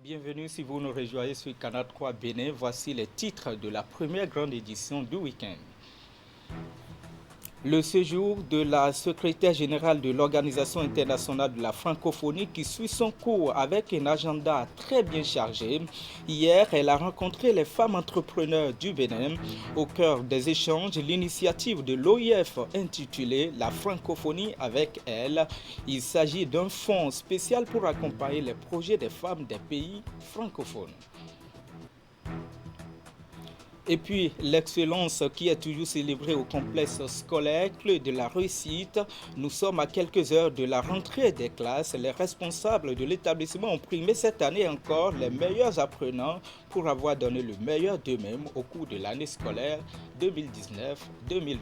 Bienvenue si vous nous rejoignez sur Canal 3 Bénin. Voici les titres de la première grande édition du week-end. Le séjour de la secrétaire générale de l'Organisation internationale de la francophonie qui suit son cours avec un agenda très bien chargé. Hier, elle a rencontré les femmes entrepreneurs du Bénin. Au cœur des échanges, l'initiative de l'OIF intitulée La francophonie avec elle. Il s'agit d'un fonds spécial pour accompagner les projets des femmes des pays francophones. Et puis, l'excellence qui est toujours célébrée au complexe scolaire Clé de la réussite. Nous sommes à quelques heures de la rentrée des classes. Les responsables de l'établissement ont primé cette année encore les meilleurs apprenants pour avoir donné le meilleur d'eux-mêmes au cours de l'année scolaire 2019-2020.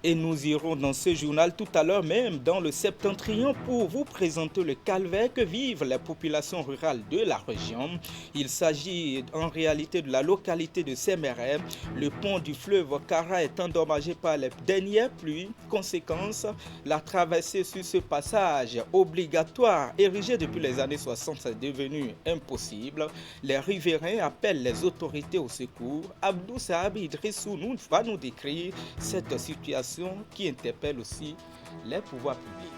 Et nous irons dans ce journal tout à l'heure même dans le Septentrion pour vous présenter le calvaire que vivent les populations rurales de la région. Il s'agit en réalité de la localité de Séméré. Le pont du fleuve Kara est endommagé par les dernières pluies. Conséquence, la traversée sur ce passage obligatoire érigé depuis les années 60 est devenue impossible. Les riverains appellent les autorités au secours. Abdou Saab Idrissou va nous décrire cette situation qui interpelle aussi les pouvoirs publics.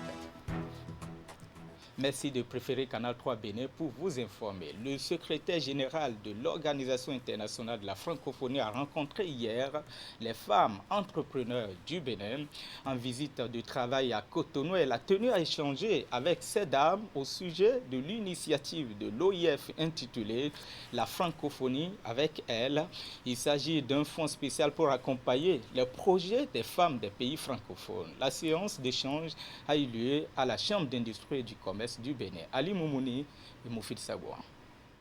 Merci de préférer Canal 3 Bénin pour vous informer. Le secrétaire général de l'Organisation internationale de la francophonie a rencontré hier les femmes entrepreneurs du Bénin. En visite de travail à Cotonou, elle a tenu à échanger avec ces dames au sujet de l'initiative de l'OIF intitulée La francophonie avec elle. Il s'agit d'un fonds spécial pour accompagner les projets des femmes des pays francophones. La séance d'échange a eu lieu à la Chambre d'industrie et du commerce du Bénin. Ali Moumouni et Moufid Saboua.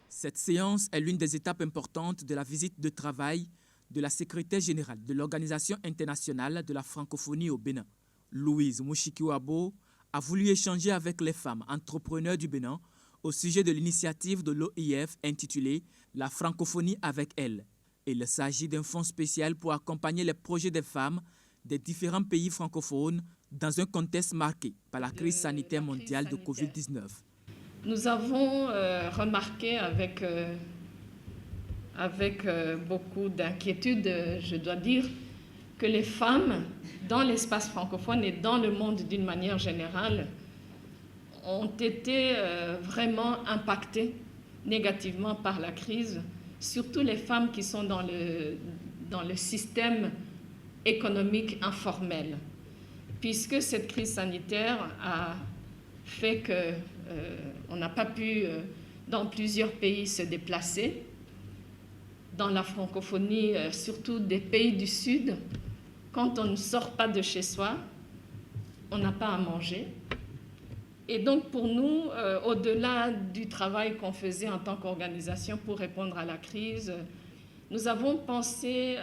Cette séance est l'une des étapes importantes de la visite de travail de la secrétaire générale de l'Organisation internationale de la francophonie au Bénin. Louise Mouchikiwabo a voulu échanger avec les femmes entrepreneurs du Bénin au sujet de l'initiative de l'OIF intitulée La francophonie avec elle. Il s'agit d'un fonds spécial pour accompagner les projets des femmes des différents pays francophones dans un contexte marqué par la crise sanitaire mondiale de Covid-19. Nous avons remarqué avec beaucoup d'inquiétude, je dois dire, que les femmes dans l'espace francophone et dans le monde d'une manière générale ont été vraiment impactées négativement par la crise, surtout les femmes qui sont dans le système économique informel, puisque cette crise sanitaire a fait qu'on n'a pas pu, dans plusieurs pays, se déplacer. Dans la francophonie, surtout des pays du Sud, quand on ne sort pas de chez soi, on n'a pas à manger. Et donc pour nous, au-delà du travail qu'on faisait en tant qu'organisation pour répondre à la crise, nous avons pensé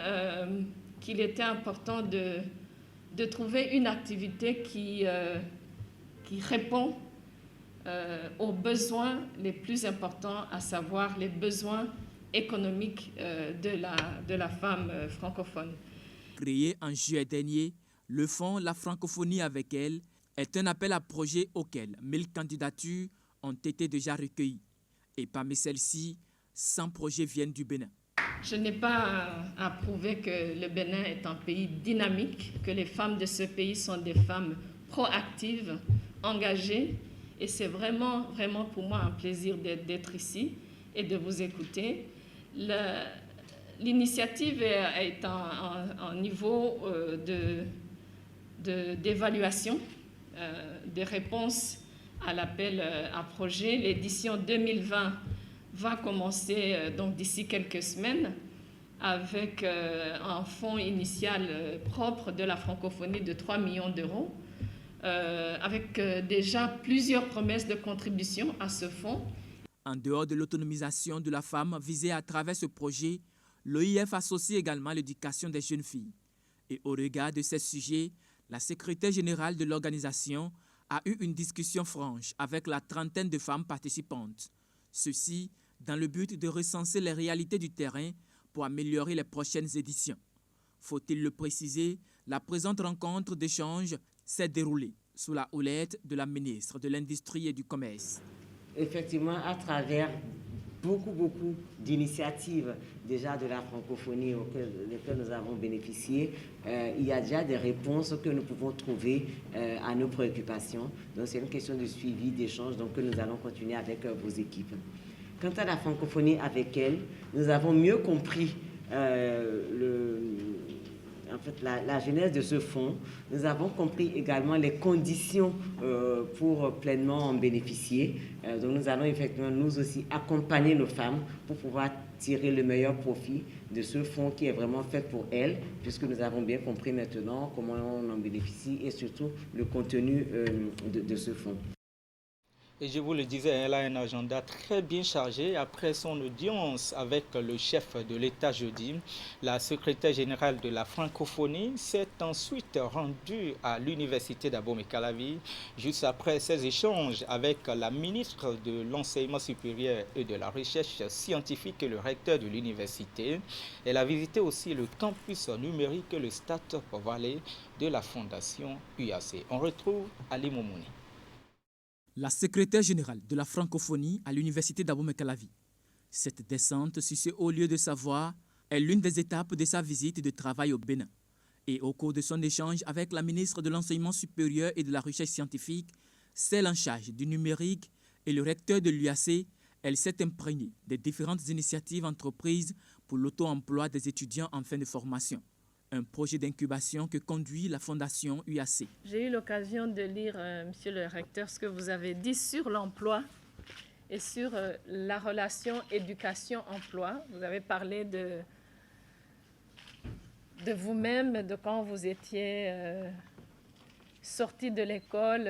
qu'il était important de trouver une activité qui répond aux besoins les plus importants, à savoir les besoins économiques de la femme francophone. Créé en juillet dernier, le fonds La francophonie avec elle est un appel à projet auquel 1000 candidatures ont été déjà recueillies. Et parmi celles-ci, 100 projets viennent du Bénin. Je n'ai pas à prouver que le Bénin est un pays dynamique, que les femmes de ce pays sont des femmes proactives, engagées. Et c'est vraiment, vraiment pour moi un plaisir d'être ici et de vous écouter. L'initiative est en niveau d'évaluation, des réponses à l'appel à projet. L'édition 2020 va commencer donc d'ici quelques semaines avec un fonds initial propre de la francophonie de 3 millions d'euros, avec déjà plusieurs promesses de contribution à ce fonds. En dehors de l'autonomisation de la femme visée à travers ce projet, l'OIF associe également l'éducation des jeunes filles. Et au regard de ces sujets, la secrétaire générale de l'organisation a eu une discussion franche avec la trentaine de femmes participantes. Ceci dans le but de recenser les réalités du terrain pour améliorer les prochaines éditions. Faut-il le préciser, la présente rencontre d'échange s'est déroulée sous la houlette de la ministre de l'Industrie et du Commerce. Effectivement, à travers beaucoup d'initiatives déjà de la francophonie lesquelles nous avons bénéficié, il y a déjà des réponses que nous pouvons trouver à nos préoccupations. Donc c'est une question de suivi, d'échange, donc que nous allons continuer avec vos équipes. Quant à la francophonie avec elle, nous avons mieux compris la genèse de ce fonds. Nous avons compris également les conditions pour pleinement en bénéficier. Donc nous allons effectivement nous aussi accompagner nos femmes pour pouvoir tirer le meilleur profit de ce fonds qui est vraiment fait pour elles, puisque nous avons bien compris maintenant comment on en bénéficie et surtout le contenu de ce fonds. Et je vous le disais, elle a un agenda très bien chargé. Après son audience avec le chef de l'État jeudi, la secrétaire générale de la francophonie s'est ensuite rendue à l'université d'Abomey-Calavi. Juste après ses échanges avec la ministre de l'Enseignement supérieur et de la Recherche scientifique et le recteur de l'université, elle a visité aussi le campus numérique et le Start-up Valley de la fondation UAC. On retrouve Ali Moumouni. La secrétaire générale de la francophonie à l'université d'Abomey-Calavi. Cette descente sur ce haut lieu de savoir est l'une des étapes de sa visite de travail au Bénin. Et au cours de son échange avec la ministre de l'Enseignement supérieur et de la Recherche scientifique, celle en charge du numérique et le recteur de l'UAC, elle s'est imprégnée des différentes initiatives entreprises pour l'auto-emploi des étudiants en fin de formation. Un projet d'incubation que conduit la Fondation UAC. J'ai eu l'occasion de lire, Monsieur le recteur, ce que vous avez dit sur l'emploi et sur la relation éducation-emploi. Vous avez parlé de vous-même, de quand vous étiez sorti de l'école,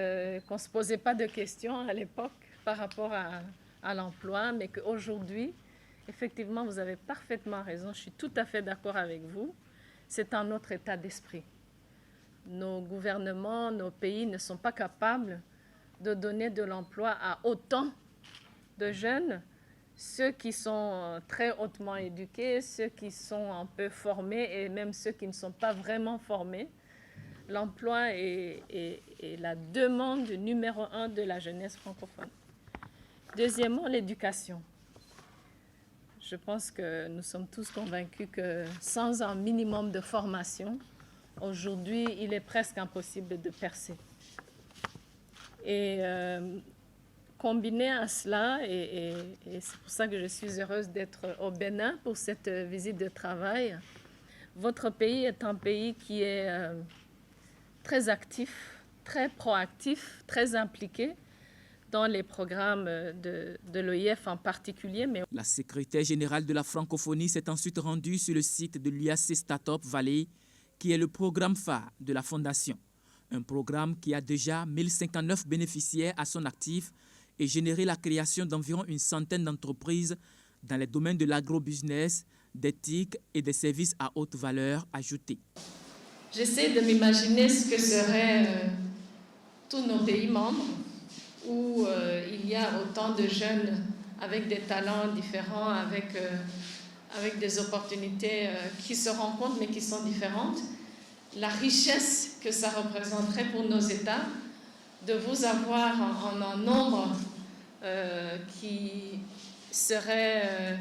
qu'on ne se posait pas de questions à l'époque par rapport à l'emploi, mais qu'aujourd'hui, effectivement, vous avez parfaitement raison. Je suis tout à fait d'accord avec vous. C'est un autre état d'esprit. Nos gouvernements, nos pays ne sont pas capables de donner de l'emploi à autant de jeunes, ceux qui sont très hautement éduqués, ceux qui sont un peu formés et même ceux qui ne sont pas vraiment formés. L'emploi est la demande numéro 1 de la jeunesse francophone. Deuxièmement, l'éducation. Je pense que nous sommes tous convaincus que sans un minimum de formation, aujourd'hui, il est presque impossible de percer. Et combiné à cela, et c'est pour ça que je suis heureuse d'être au Bénin pour cette visite de travail, votre pays est un pays qui est très actif, très proactif, très impliqué dans les programmes de l'OIF en particulier. Mais... La secrétaire générale de la francophonie s'est ensuite rendue sur le site de l'UAC Start-up Valley, qui est le programme phare de la fondation. Un programme qui a déjà 1059 bénéficiaires à son actif et généré la création d'environ une centaine d'entreprises dans les domaines de l'agrobusiness, des TIC et des services à haute valeur ajoutée. J'essaie de m'imaginer ce que seraient tous nos pays membres, où il y a autant de jeunes avec des talents différents, avec des opportunités qui se rencontrent mais qui sont différentes. La richesse que ça représenterait pour nos États, de vous avoir en un nombre qui serait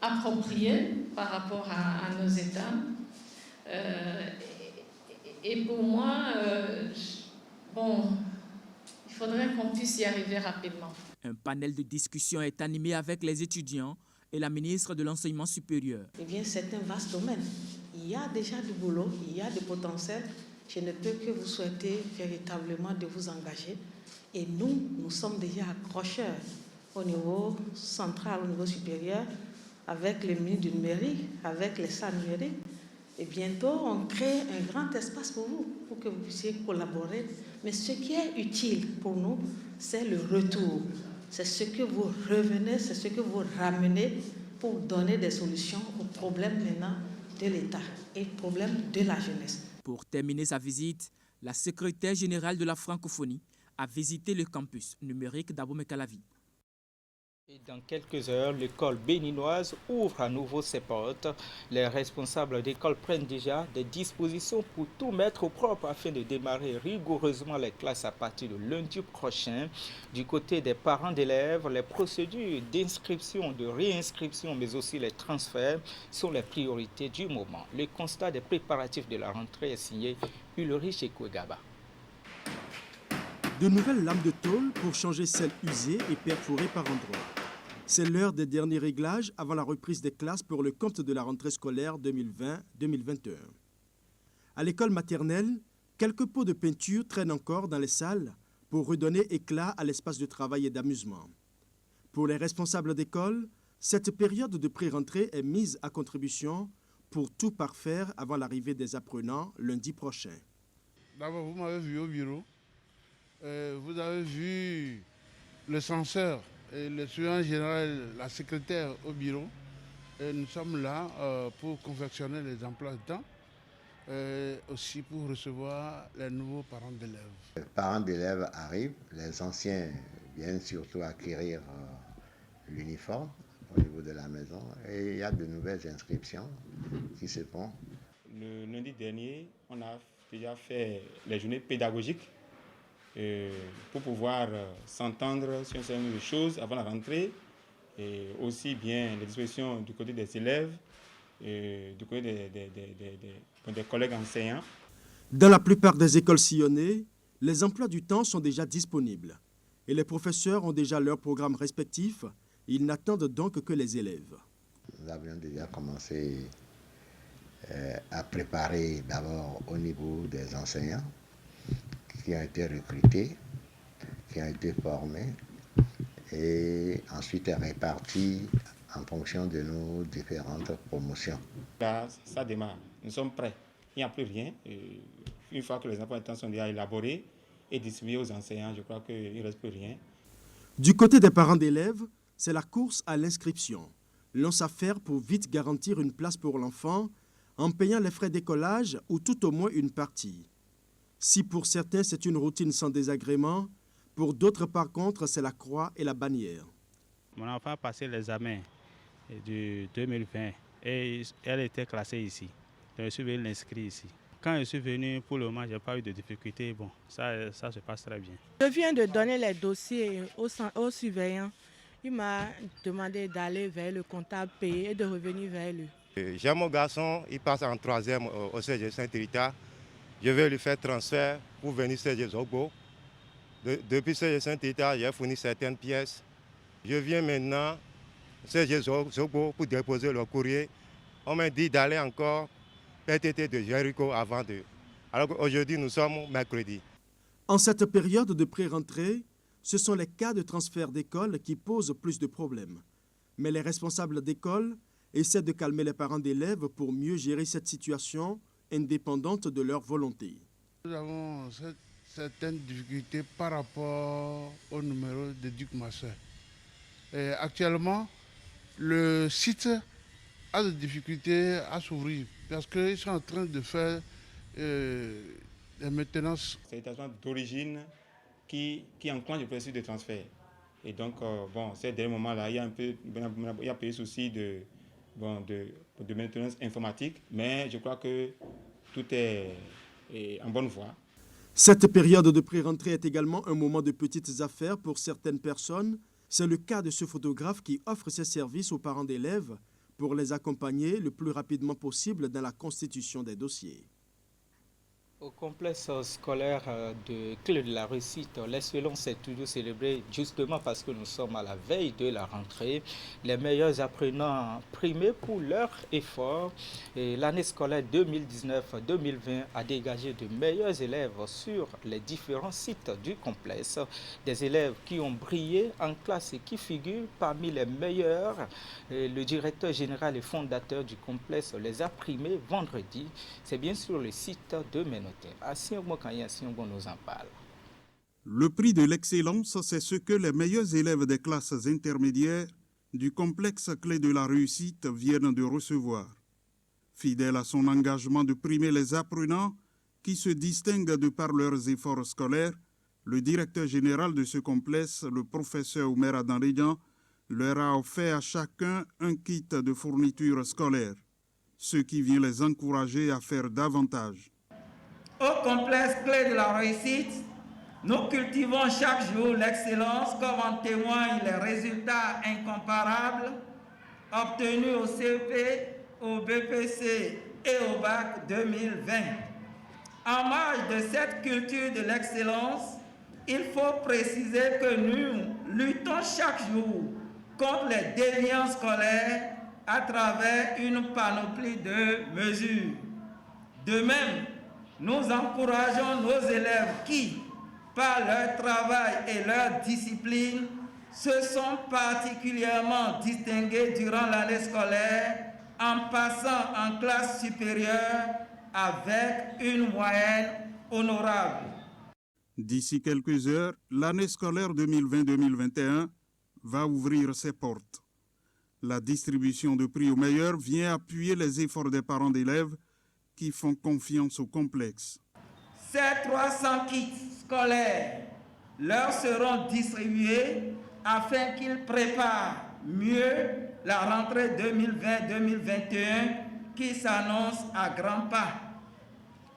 approprié par rapport à nos États. Et pour moi, il faudrait qu'on puisse y arriver rapidement. Un panel de discussion est animé avec les étudiants et la ministre de l'Enseignement supérieur. Eh bien, c'est un vaste domaine. Il y a déjà du boulot, il y a du potentiel. Je ne peux que vous souhaiter véritablement de vous engager. Et nous sommes déjà accrocheurs au niveau central, au niveau supérieur, avec les ministres du numérique, avec les salles numériques. Et bientôt, on crée un grand espace pour vous, pour que vous puissiez collaborer. Mais ce qui est utile pour nous, c'est le retour. C'est ce que vous revenez, c'est ce que vous ramenez pour donner des solutions aux problèmes maintenant de l'État et aux problèmes de la jeunesse. Pour terminer sa visite, la secrétaire générale de la francophonie a visité le campus numérique d'Abomey-Calavi. Et dans quelques heures, l'école béninoise ouvre à nouveau ses portes. Les responsables d'école prennent déjà des dispositions pour tout mettre au propre afin de démarrer rigoureusement les classes à partir de lundi prochain. Du côté des parents d'élèves, les procédures d'inscription, de réinscription, mais aussi les transferts sont les priorités du moment. Le constat des préparatifs de la rentrée est signé Ulrich Ekwegaba. De nouvelles lames de tôle pour changer celles usées et perforées par endroits. C'est l'heure des derniers réglages avant la reprise des classes pour le compte de la rentrée scolaire 2020-2021. À l'école maternelle, quelques pots de peinture traînent encore dans les salles pour redonner éclat à l'espace de travail et d'amusement. Pour les responsables d'école, cette période de pré-rentrée est mise à contribution pour tout parfaire avant l'arrivée des apprenants lundi prochain. D'abord, vous m'avez vu au bureau. Vous avez vu le censeur, et le surveillant général, la secrétaire au bureau. Et nous sommes là pour confectionner les emplois de temps, aussi pour recevoir les nouveaux parents d'élèves. Les parents d'élèves arrivent, les anciens viennent surtout acquérir l'uniforme au niveau de la maison et il y a de nouvelles inscriptions qui se font. Le lundi dernier, on a déjà fait les journées pédagogiques pour pouvoir s'entendre sur un certain nombre de choses avant la rentrée, et aussi bien les dispositions du côté des élèves, du côté des collègues enseignants. Dans la plupart des écoles sillonnées, les emplois du temps sont déjà disponibles et les professeurs ont déjà leurs programmes respectifs. Ils n'attendent donc que les élèves. Nous avions déjà commencé à préparer d'abord au niveau des enseignants qui ont été recrutés, qui ont été formés et ensuite répartis en fonction de nos différentes promotions. Là, ça démarre. Nous sommes prêts. Il n'y a plus rien. Une fois que les emplois de temps sont déjà élaborés et distribués aux enseignants, je crois qu'il ne reste plus rien. Du côté des parents d'élèves, c'est la course à l'inscription. L'on s'affaire pour vite garantir une place pour l'enfant en payant les frais d'écolage ou tout au moins une partie. Si pour certains c'est une routine sans désagrément, pour d'autres par contre c'est la croix et la bannière. Mon enfant a passé l'examen du 2020 et elle était classée ici. Donc je suis venu l'inscrire ici. Quand je suis venu, pour le moment, je n'ai pas eu de difficultés. Bon, ça se passe très bien. Je viens de donner les dossiers au surveillant. Il m'a demandé d'aller vers le comptable payer et de revenir vers lui. J'ai mon garçon, il passe en 3e au CG Saint-Rita. Je vais lui faire transfert pour venir CG Zogbo. Depuis CG Saint-Rita, j'ai fourni certaines pièces. Je viens maintenant CG Zogbo pour déposer le courrier. On m'a dit d'aller encore PTT de Jéricho avant de... Alors qu'aujourd'hui, nous sommes mercredi. En cette période de pré-rentrée, ce sont les cas de transfert d'école qui posent plus de problèmes. Mais les responsables d'école essaient de calmer les parents d'élèves pour mieux gérer cette situation indépendante de leur volonté. Nous avons certaines difficultés par rapport au numéro de Duc Masseur. Actuellement, le site a des difficultés à s'ouvrir parce qu'ils sont en train de faire des maintenances. C'est l'établissement d'origine qui enclenche le processus de transfert. Et donc, ces derniers moments-là, il y a un peu de soucis de maintenance informatique, mais je crois que tout est en bonne voie. Cette période de pré-rentrée est également un moment de petites affaires pour certaines personnes. C'est le cas de ce photographe qui offre ses services aux parents d'élèves pour les accompagner le plus rapidement possible dans la constitution des dossiers. Au complexe scolaire de Clé de la Réussite, l'excellence est toujours célébrée justement parce que nous sommes à la veille de la rentrée. Les meilleurs apprenants primés pour leur effort. L'année scolaire 2019-2020 a dégagé de meilleurs élèves sur les différents sites du complexe. Des élèves qui ont brillé en classe et qui figurent parmi les meilleurs. Le directeur général et fondateur du complexe les a primés vendredi. C'est bien sûr le site de Ménoté. Nous en parle. Le prix de l'excellence, c'est ce que les meilleurs élèves des classes intermédiaires du complexe Clé de la Réussite viennent de recevoir. Fidèle à son engagement de primer les apprenants qui se distinguent de par leurs efforts scolaires, le directeur général de ce complexe, le professeur Omer Adanridan, leur a offert à chacun un kit de fournitures scolaires, ce qui vient les encourager à faire davantage. Au complexe clé de la réussite, nous cultivons chaque jour l'excellence, comme en témoignent les résultats incomparables obtenus au CP, au BPC et au bac 2020. En marge de cette culture de l'excellence, il faut préciser que nous luttons chaque jour contre les déviances scolaires à travers une panoplie de mesures. De même, nous encourageons nos élèves qui, par leur travail et leur discipline, se sont particulièrement distingués durant l'année scolaire en passant en classe supérieure avec une moyenne honorable. D'ici quelques heures, l'année scolaire 2020-2021 va ouvrir ses portes. La distribution de prix aux meilleurs vient appuyer les efforts des parents d'élèves qui font confiance au complexe. Ces 300 kits scolaires leur seront distribués afin qu'ils préparent mieux la rentrée 2020-2021 qui s'annonce à grands pas.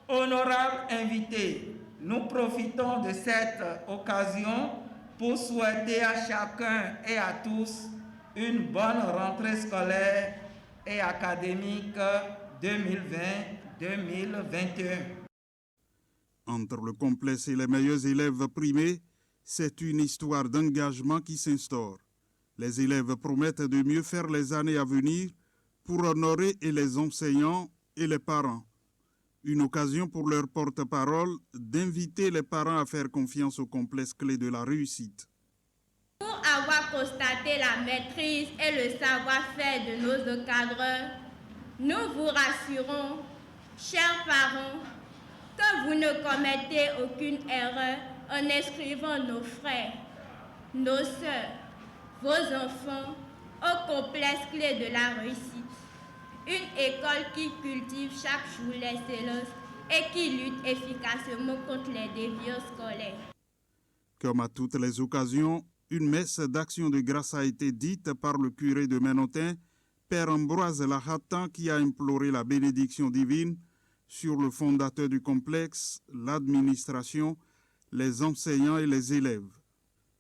Honorables invités, nous profitons de cette occasion pour souhaiter à chacun et à tous une bonne rentrée scolaire et académique 2020-2021. Entre le complexe et les meilleurs élèves primés, c'est une histoire d'engagement qui s'instaure. Les élèves promettent de mieux faire les années à venir pour honorer et les enseignants et les parents. Une occasion pour leur porte-parole d'inviter les parents à faire confiance au complexe clé de la réussite. Pour avoir constaté la maîtrise et le savoir-faire de nos encadreurs, nous vous rassurons, chers parents, que vous ne commettez aucune erreur en inscrivant nos frères, nos sœurs, vos enfants au complexe clé de la réussite. Une école qui cultive chaque jour l'excellence et qui lutte efficacement contre les déviances scolaires. Comme à toutes les occasions, une messe d'action de grâce a été dite par le curé de Ménotin, Père Ambroise Lahatan, qui a imploré la bénédiction divine sur le fondateur du complexe, l'administration, les enseignants et les élèves.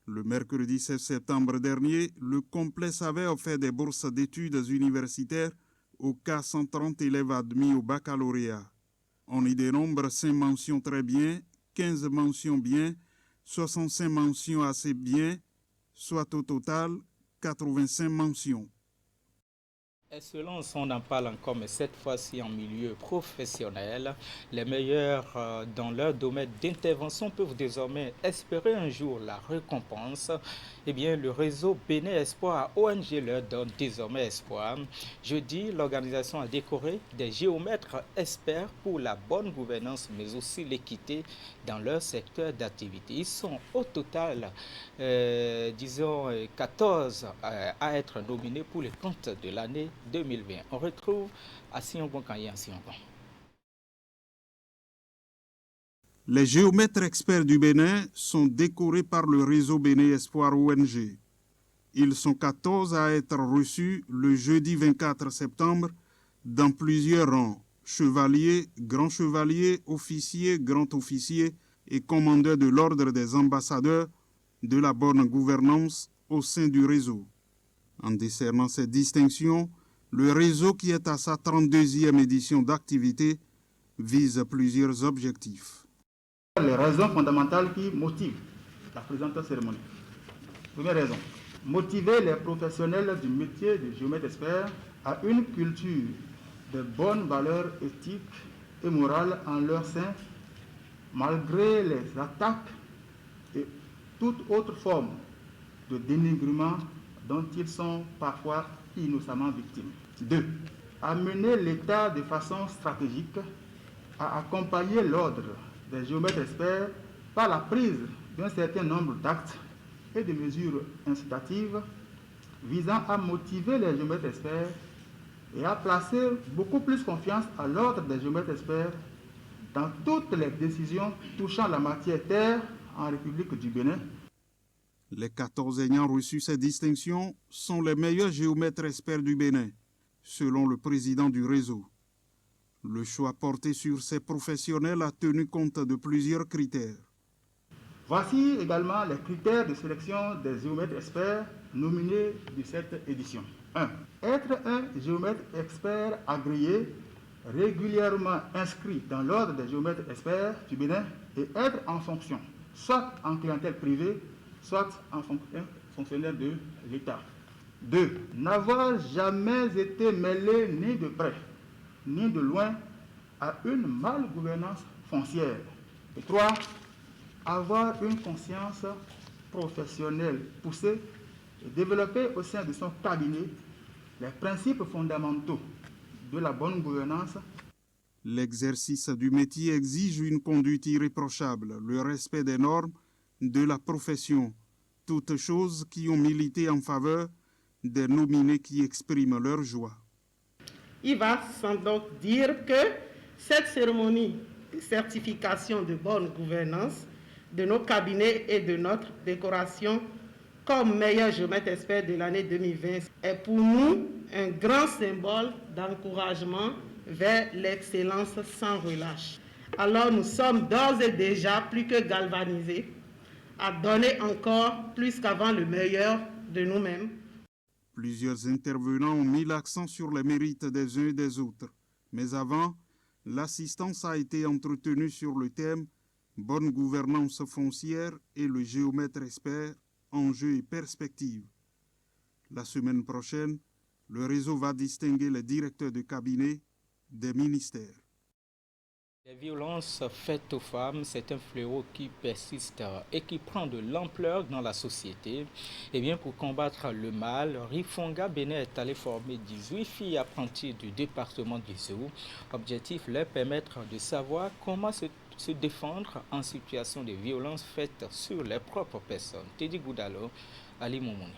Le mercredi 16 septembre dernier, le complexe avait offert des bourses d'études universitaires aux cas 130 élèves admis au baccalauréat. On y dénombre 5 mentions très bien, 15 mentions bien, 65 mentions assez bien, soit au total 85 mentions. Selon on en parle encore, mais cette fois-ci en milieu professionnel, les meilleurs dans leur domaine d'intervention peuvent désormais espérer un jour la récompense. Eh bien, le réseau Bénin Espoir ONG leur donne désormais espoir. Jeudi, l'organisation a décoré des géomètres experts pour la bonne gouvernance, mais aussi l'équité dans leur secteur d'activité. Ils sont au total, 14 à être nominés pour les comptes de l'année 2020. On retrouve à Siongon Kanye en Siongon. Les géomètres experts du Bénin sont décorés par le réseau Bénin Espoir ONG. Ils sont 14 à être reçus le jeudi 24 septembre dans plusieurs rangs: chevalier, grand chevalier, officier, grand officier et commandeur de l'ordre des ambassadeurs de la bonne gouvernance au sein du réseau. En décernant ces distinctions, le réseau, qui est à sa 32e édition d'activité, vise plusieurs objectifs. Les raisons fondamentales qui motivent la présente cérémonie. Première raison, motiver les professionnels du métier de géomètre expert à une culture de bonnes valeurs éthiques et morales en leur sein, malgré les attaques et toute autre forme de dénigrement dont ils sont parfois innocemment victimes. 2. Amener l'État de façon stratégique à accompagner l'ordre des géomètres experts par la prise d'un certain nombre d'actes et de mesures incitatives visant à motiver les géomètres experts et à placer beaucoup plus confiance à l'ordre des géomètres experts dans toutes les décisions touchant la matière terre en République du Bénin. Les 14 ayant reçu ces distinctions sont les meilleurs géomètres experts du Bénin, selon le président du réseau. Le choix porté sur ces professionnels a tenu compte de plusieurs critères. Voici également les critères de sélection des géomètres experts nominés de cette édition. 1. Être un géomètre expert agréé, régulièrement inscrit dans l'ordre des géomètres experts du Bénin et être en fonction, soit en clientèle privée, soit en fonctionnaire de l'État. 2. N'avoir jamais été mêlé ni de près, ni de loin à une malgouvernance foncière. Et 3. Avoir une conscience professionnelle poussée et développer au sein de son cabinet les principes fondamentaux de la bonne gouvernance. L'exercice du métier exige une conduite irréprochable, le respect des normes de la profession, toutes choses qui ont milité en faveur des nominés qui expriment leur joie. Il va sans donc dire que cette cérémonie de certification de bonne gouvernance de nos cabinets et de notre décoration comme meilleur géomètre expert de l'année 2020 est pour nous un grand symbole d'encouragement vers l'excellence sans relâche. Alors nous sommes d'ores et déjà plus que galvanisés à donner encore plus qu'avant le meilleur de nous-mêmes. Plusieurs intervenants ont mis l'accent sur les mérites des uns et des autres. Mais avant, l'assistance a été entretenue sur le thème « Bonne gouvernance foncière et le géomètre expert, enjeux et perspectives ». La semaine prochaine, le réseau va distinguer les directeurs de cabinet des ministères. Les violences faites aux femmes, c'est un fléau qui persiste et qui prend de l'ampleur dans la société. Et bien pour combattre le mal, Rifonga Bénin est allé former 18 filles apprenties du département du Zou. Objectif, leur permettre de savoir comment se défendre en situation de violence faites sur les propres personnes. Teddy Goudalo, Ali Moumouni.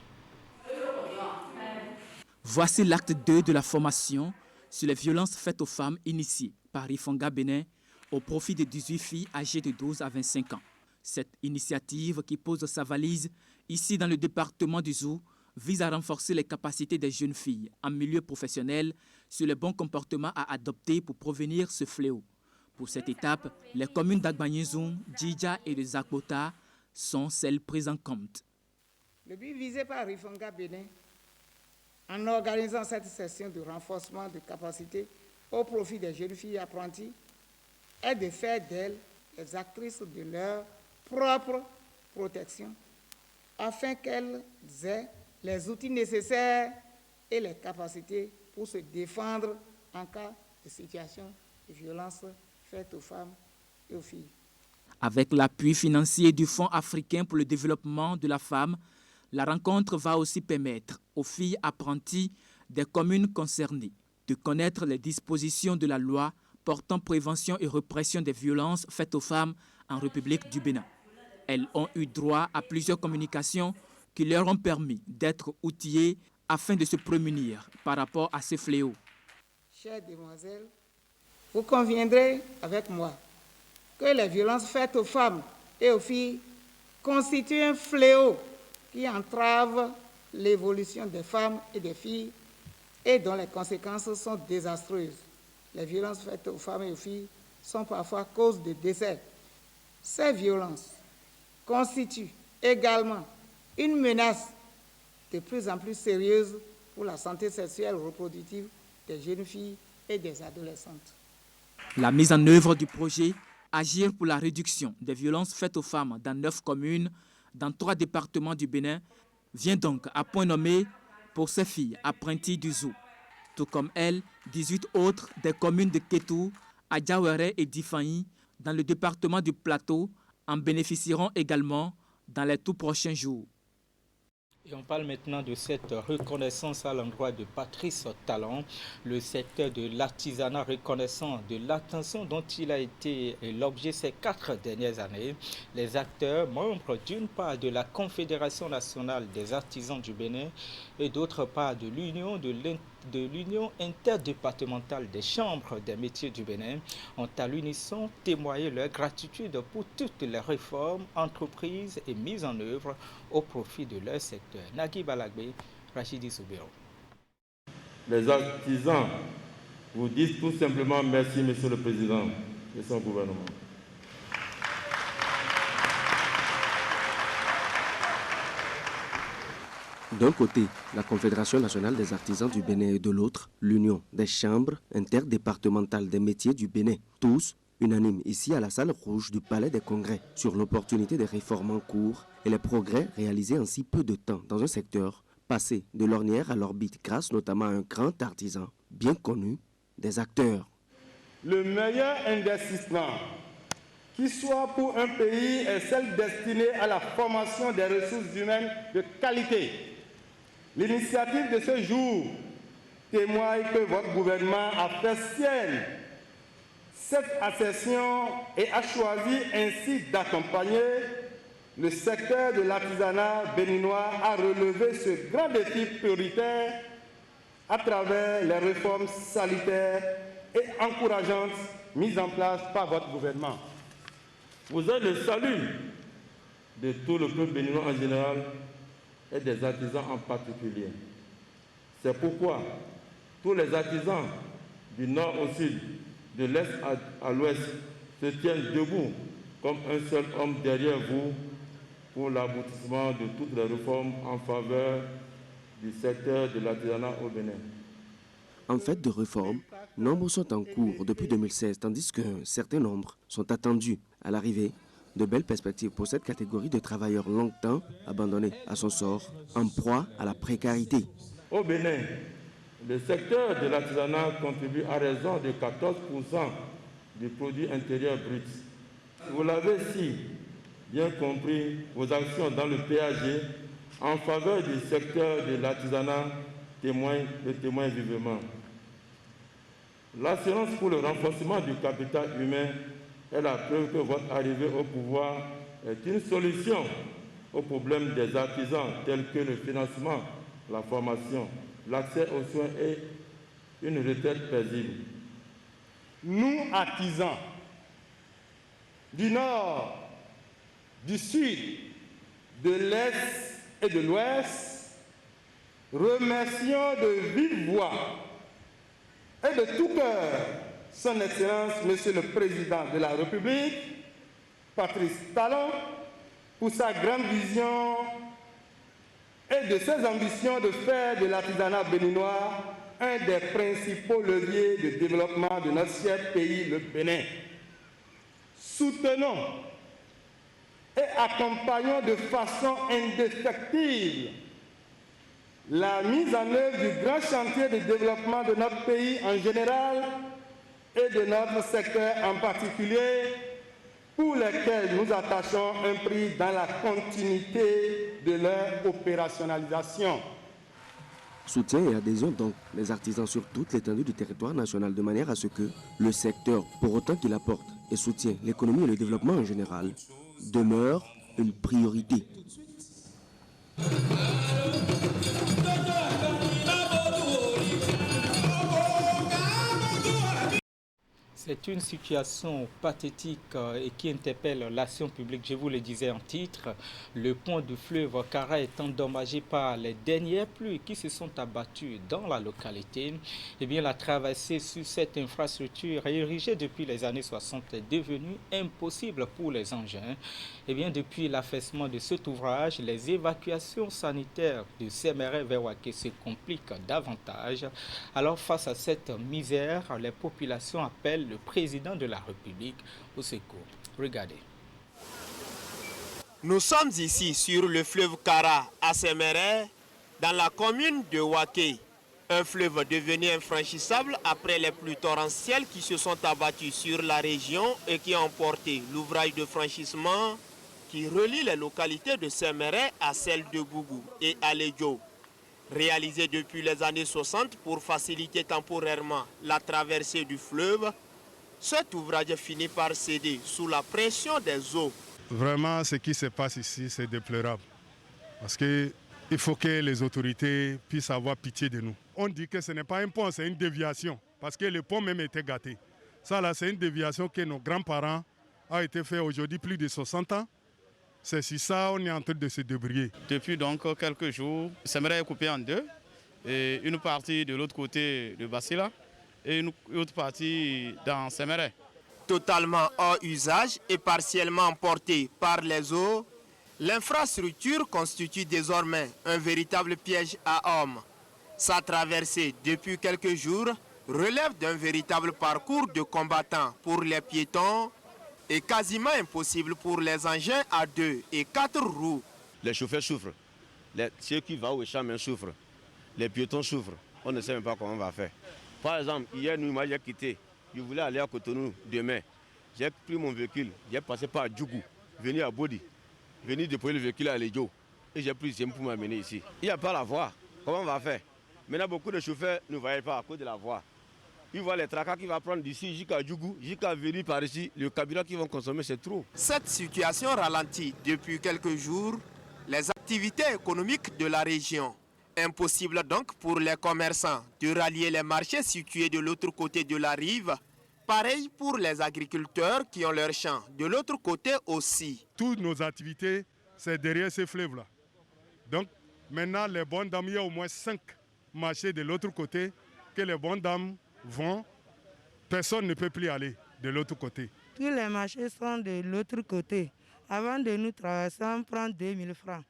Voici l'acte 2 de la formation sur les violences faites aux femmes initiée par Rifonga Bénin au profit de 18 filles âgées de 12 à 25 ans. Cette initiative qui pose sa valise ici dans le département du Zou vise à renforcer les capacités des jeunes filles en milieu professionnel sur les bons comportements à adopter pour prévenir ce fléau. Pour cette étape, les communes d'Agbanyezou, Djidja et de Zakbota sont celles prises en compte. Le but visé par Rifonga Bénin en organisant cette session de renforcement de capacités au profit des jeunes filles apprenties est de faire d'elles les actrices de leur propre protection afin qu'elles aient les outils nécessaires et les capacités pour se défendre en cas de situation de violence faite aux femmes et aux filles. Avec l'appui financier du Fonds africain pour le développement de la femme, la rencontre va aussi permettre aux filles apprenties des communes concernées de connaître les dispositions de la loi portant prévention et répression des violences faites aux femmes en République du Bénin. Elles ont eu droit à plusieurs communications qui leur ont permis d'être outillées afin de se prémunir par rapport à ces fléaux. Chères demoiselles, vous conviendrez avec moi que les violences faites aux femmes et aux filles constituent un fléau qui entrave l'évolution des femmes et des filles et dont les conséquences sont désastreuses. Les violences faites aux femmes et aux filles sont parfois cause de décès. Ces violences constituent également une menace de plus en plus sérieuse pour la santé sexuelle et reproductive des jeunes filles et des adolescentes. La mise en œuvre du projet Agir pour la réduction des violences faites aux femmes dans 9 communes, dans 3 départements du Bénin, vient donc à point nommé pour ces filles apprenties du Zou. Tout comme elles, 18 autres des communes de Kétou, Adjawere et Difaï, dans le département du Plateau, en bénéficieront également dans les tout prochains jours. Et on parle maintenant de cette reconnaissance à l'endroit de Patrice Talon, le secteur de l'artisanat reconnaissant de l'attention dont il a été l'objet ces 4 dernières années. Les acteurs, membres d'une part de la Confédération nationale des artisans du Bénin et d'autre part de l'Union de de l'Union interdépartementale des chambres des métiers du Bénin ont à l'unisson témoigné leur gratitude pour toutes les réformes entreprises et mises en œuvre au profit de leur secteur. Nagui Balagbe, Rachidi Soubero. Les artisans vous disent tout simplement merci, Monsieur le Président et son gouvernement. D'un côté, la Confédération nationale des artisans du Bénin et de l'autre, l'Union des chambres interdépartementales des métiers du Bénin. Tous unanimes ici à la salle rouge du Palais des Congrès sur l'opportunité des réformes en cours et les progrès réalisés en si peu de temps dans un secteur passé de l'ornière à l'orbite grâce notamment à un grand artisan bien connu des acteurs. Le meilleur investissement qui soit pour un pays est celle destinée à la formation des ressources humaines de qualité. L'initiative de ce jour témoigne que votre gouvernement a fait sienne cette assertion et a choisi ainsi d'accompagner le secteur de l'artisanat béninois à relever ce grand défi prioritaire à travers les réformes salutaires et encourageantes mises en place par votre gouvernement. Vous êtes le salut de tout le peuple béninois en général et des artisans en particulier. C'est pourquoi tous les artisans du nord au sud, de l'est à l'ouest, se tiennent debout comme un seul homme derrière vous pour l'aboutissement de toutes les réformes en faveur du secteur de l'artisanat au Bénin. En fait de réformes, nombre sont en cours depuis 2016, tandis qu'un certain nombre sont attendus à l'arrivée. De belles perspectives pour cette catégorie de travailleurs longtemps abandonnés à son sort, en proie à la précarité. Au Bénin, le secteur de l'artisanat contribue à raison de 14% du produit intérieur brut. Vous l'avez si bien compris, vos actions dans le PAG en faveur du secteur de l'artisanat témoignent vivement. L'assurance pour le renforcement du capital humain est la preuve que votre arrivée au pouvoir est une solution aux problèmes des artisans tels que le financement, la formation, l'accès aux soins et une retraite paisible. Nous, artisans du Nord, du Sud, de l'Est et de l'Ouest, remercions de vive voix et de tout cœur Son Excellence, Monsieur le Président de la République, Patrice Talon, pour sa grande vision et de ses ambitions de faire de l'artisanat béninois un des principaux leviers de développement de notre cher pays, le Bénin. Soutenons et accompagnons de façon indéfectible la mise en œuvre du grand chantier de développement de notre pays en général et de notre secteur en particulier, pour lesquels nous attachons un prix dans la continuité de leur opérationnalisation. Soutien et adhésion donc des artisans sur toute l'étendue du territoire national de manière à ce que le secteur, pour autant qu'il apporte et soutient l'économie et le développement en général, demeure une priorité. C'est une situation pathétique et qui interpelle l'action publique. Je vous le disais en titre, le pont du fleuve Kara est endommagé par les dernières pluies qui se sont abattues dans la localité. Eh bien, la traversée sur cette infrastructure érigée depuis les années 60 est devenue impossible pour les engins. Eh bien, depuis l'affaissement de cet ouvrage, les évacuations sanitaires de Séméré vers Waké se compliquent davantage. Alors, face à cette misère, les populations appellent le président de la République au secours. Regardez. Nous sommes ici sur le fleuve Kara à Séméré, dans la commune de Waké. Un fleuve devenu infranchissable après les pluies torrentielles qui se sont abattues sur la région et qui ont emporté l'ouvrage de franchissement qui relie les localités de Séméré à celles de Gougou et Alédio. Réalisé depuis les années 60 pour faciliter temporairement la traversée du fleuve, cet ouvrage finit par céder sous la pression des eaux. Vraiment, ce qui se passe ici, c'est déplorable. Parce que Il faut que les autorités puissent avoir pitié de nous. On dit que ce n'est pas un pont, c'est une déviation, parce que le pont même était gâté. Ça là, c'est une déviation que nos grands-parents ont été fait aujourd'hui plus de 60 ans. C'est sur ça qu'on est en train de se débrouiller. Depuis donc quelques jours, Séméré est coupé en deux. Et une partie de l'autre côté de Bassila et une autre partie dans Séméré. Totalement hors usage et partiellement emportée par les eaux, l'infrastructure constitue désormais un véritable piège à hommes. Sa traversée depuis quelques jours relève d'un véritable parcours de combattants pour les piétons et quasiment impossible pour les engins à 2 et 4 roues. Les chauffeurs souffrent, ceux qui vont au chemin souffrent, les piétons souffrent, on ne sait même pas comment on va faire. Par exemple, hier, moi j'ai quitté, je voulais aller à Cotonou demain. J'ai pris mon véhicule, j'ai passé par Djougou, venu à Bodi, venu déposer le véhicule à Lédio et j'ai pris le pour m'amener ici. Il n'y a pas la voie, comment on va faire? Maintenant, beaucoup de chauffeurs ne voyaient pas à cause de la voie. Ils voient les tracas qu'ils vont prendre d'ici jusqu'à Djougou, jusqu'à venir par ici. Le carburant qu'ils vont consommer, c'est trop. Cette situation ralentit depuis quelques jours les activités économiques de la région. Impossible donc pour les commerçants de rallier les marchés situés de l'autre côté de la rive. Pareil pour les agriculteurs qui ont leurs champs de l'autre côté aussi. Toutes nos activités, c'est derrière ces fleuves-là. Donc maintenant, les bonnes dames, il y a au moins 5 marchés de l'autre côté que les bonnes dames vont, personne ne peut plus aller de l'autre côté. Tous les marchés sont de l'autre côté. Avant de nous traverser, on prend 2000 francs.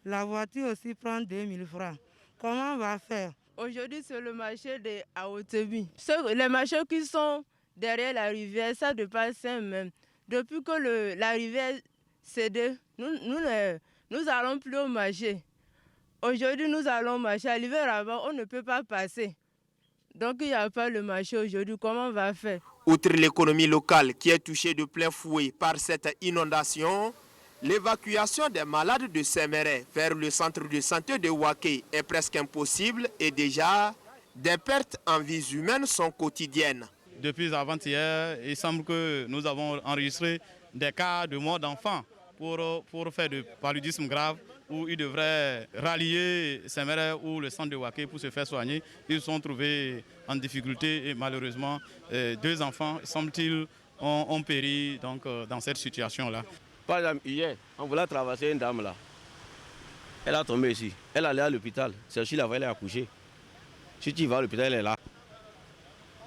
La voiture aussi prend 2000 francs. Comment on va faire? Aujourd'hui, c'est le marché de Aotebi. Les marchés qui sont derrière la rivière, ça dépasse même. Depuis que la rivière cède, nous allons plus au marché. Aujourd'hui, nous allons marcher. À l'hiver, avant, on ne peut pas passer. Donc il n'y a pas le marché aujourd'hui, comment on va faire? Outre l'économie locale qui est touchée de plein fouet par cette inondation, l'évacuation des malades de Séméré vers le centre de santé de Waké est presque impossible et déjà des pertes en vies humaines sont quotidiennes. Depuis avant-hier, il semble que nous avons enregistré des cas de mort d'enfants pour faire du paludisme grave, où ils devraient rallier Séméré ou le centre de Waké pour se faire soigner. Ils se sont trouvés en difficulté et malheureusement, 2 enfants, semble-t-il, ont péri donc, dans cette situation-là. Par exemple, hier, on voulait traverser une dame là. Elle a tombé ici. Elle allait à l'hôpital. Celle-ci là, elle est accouchée. Si tu vas à l'hôpital, elle est là.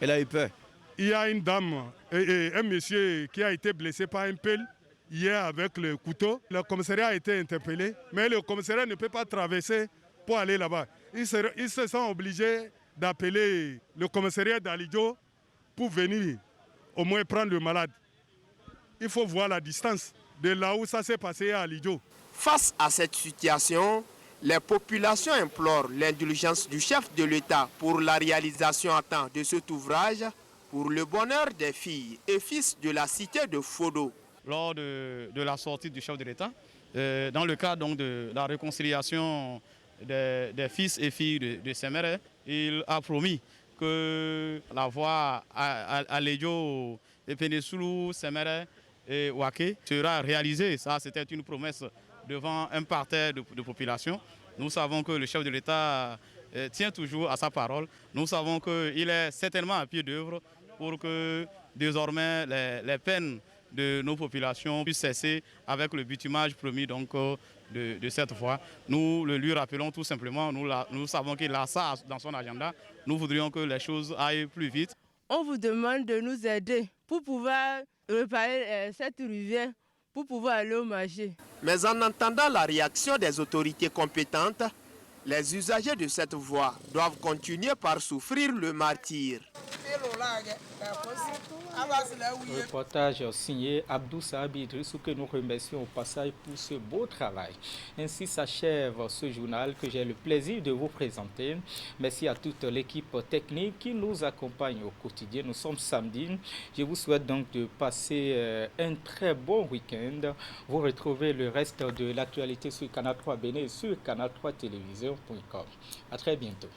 Elle a eu peur. Il y a une dame et un monsieur qui a été blessé par un pelle hier avec le couteau. Le commissariat a été interpellé, mais le commissariat ne peut pas traverser pour aller là-bas. Ils se sont obligés d'appeler le commissariat d'Alidio pour venir au moins prendre le malade. Il faut voir la distance de là où ça s'est passé à Alidio. Face à cette situation, les populations implorent l'indulgence du chef de l'État pour la réalisation à temps de cet ouvrage pour le bonheur des filles et fils de la cité de Fodo. Lors de la sortie du chef de l'État, dans le cadre donc, de la réconciliation des fils et filles de Séméré, il a promis que la voie à Lédio, Pénésoulou, Séméré et Waké sera réalisée. Ça, c'était une promesse devant un parterre de population. Nous savons que le chef de l'État tient toujours à sa parole. Nous savons qu'il est certainement à pied d'œuvre pour que désormais les peines de nos populations puissent cesser avec le bitumage promis donc, de cette voie. Nous le lui rappelons tout simplement, nous savons qu'il a ça dans son agenda. Nous voudrions que les choses aillent plus vite. On vous demande de nous aider pour pouvoir réparer cette rivière, pour pouvoir aller au marché. Mais en entendant la réaction des autorités compétentes, les usagers de cette voie doivent continuer par souffrir le martyre. Reportage signé Abdou Sahabi Idrissou que nous remercions au passage pour ce beau travail. Ainsi s'achève ce journal que j'ai le plaisir de vous présenter. Merci à toute l'équipe technique qui nous accompagne au quotidien. Nous sommes samedi. Je vous souhaite donc de passer un très bon week-end. Vous retrouvez le reste de l'actualité sur Canal 3 Bénin et sur canal3télévision.com. À très bientôt.